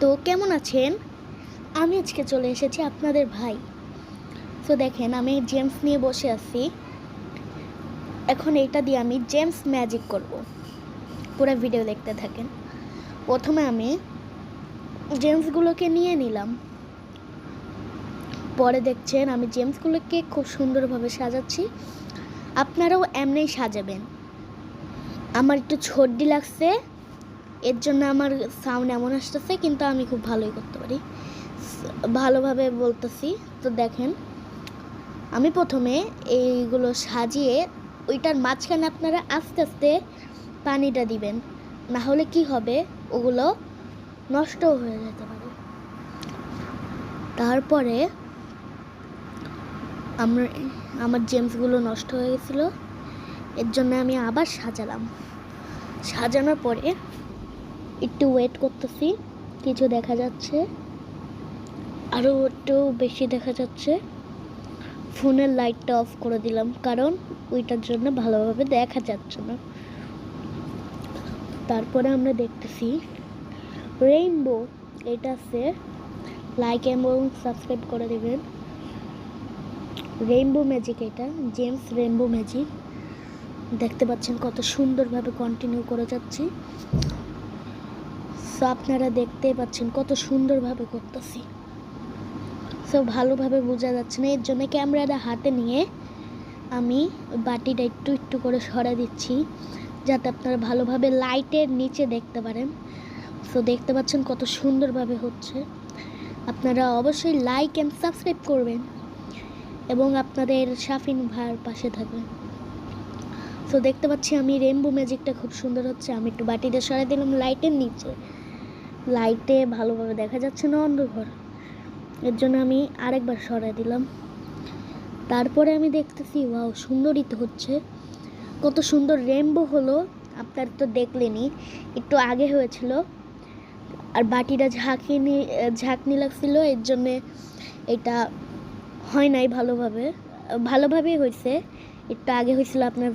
তো কেমন আছেন? আমি আজকে চলে এসেছি আপনাদের ভাই। তো দেখেন আমি জেমস নিয়ে বসে আছি। এখন এইটা দিয়ে আমি জেমস ম্যাজিক করব। পুরো ভিডিও দেখতে থাকেন। প্রথমে আমি জেমসগুলোকে নিয়ে নিলাম। পরে দেখছেন আমি জেমসগুলোকে খুব সুন্দরভাবে সাজাচ্ছি। আপনারাও এমনিই সাজাবেন। আমার একটু সর্দি লাগছে, এর জন্য আমার সাউন্ড এমন আসতেছে, কিন্তু আমি খুব ভালোই করতে পারি, ভালোভাবে বলতেছি। তো দেখেন আমি প্রথমে এইগুলো সাজিয়ে ওইটার মাঝখানে আপনারা আস্তে আস্তে পানিটা দিবেন, না হলে কি হবে, ওগুলো নষ্ট হয়ে যেতে পারে। তারপরে আমার জেমসগুলো নষ্ট হয়ে গেছিলো, এর জন্য আমি আবার সাজালাম। সাজানোর পরে একটু ওয়েট করতেছি, কিছু দেখা যাচ্ছে, আরও একটু বেশি দেখা যাচ্ছে। ফোনের লাইটটা অফ করে দিলাম, কারণ ওইটার জন্য ভালোভাবে দেখা যাচ্ছে না। তারপরে আমরা দেখতেছি রেইনবো, এটা আছে, লাইক এবং সাবস্ক্রাইব করে দেবেন। রেইনবো ম্যাজিক, এটা জেমস রেইনবো ম্যাজিক। দেখতে পাচ্ছেন কত সুন্দরভাবে কন্টিনিউ করে যাচ্ছি। সো আপনারা দেখতেই পাচ্ছেন কত সুন্দরভাবে করতেছি। সো ভালোভাবে বোঝা যাচ্ছে না, এর জন্য ক্যামেরাটা হাতে নিয়ে আমি বাটিটা একটু একটু করে সরা দিচ্ছি, যাতে আপনারা ভালোভাবে লাইটের নিচে দেখতে পারেন। সো দেখতে পাচ্ছেন কত সুন্দরভাবে হচ্ছে। আপনারা অবশ্যই লাইক অ্যান্ড সাবস্ক্রাইব করবেন এবং আপনাদের শাফিন ভাইয়ের পাশে থাকবেন। সো দেখতে পাচ্ছি আমি রেইনবো ম্যাজিকটা খুব সুন্দর হচ্ছে। আমি একটু বাটিটা সরাই দিলাম লাইটের নিচে, লাইটে ভালোভাবে দেখা যাচ্ছে না, অন্ধকার, এর জন্য আমি আরেকবার সরাই দিলাম। তারপরে আমি দেখতেছি ওয়াও, সুন্দরই তো হচ্ছে, কত সুন্দর রেইনবো হলো। আপনারা তো দেখলেনই, একটু আগে হয়েছিল, আর বাটিটা ঝাঁকনি লাগছিল, এর জন্যে এটা হয় নাই ভালোভাবেই হয়েছে, একটু আগে হয়েছিল আপনার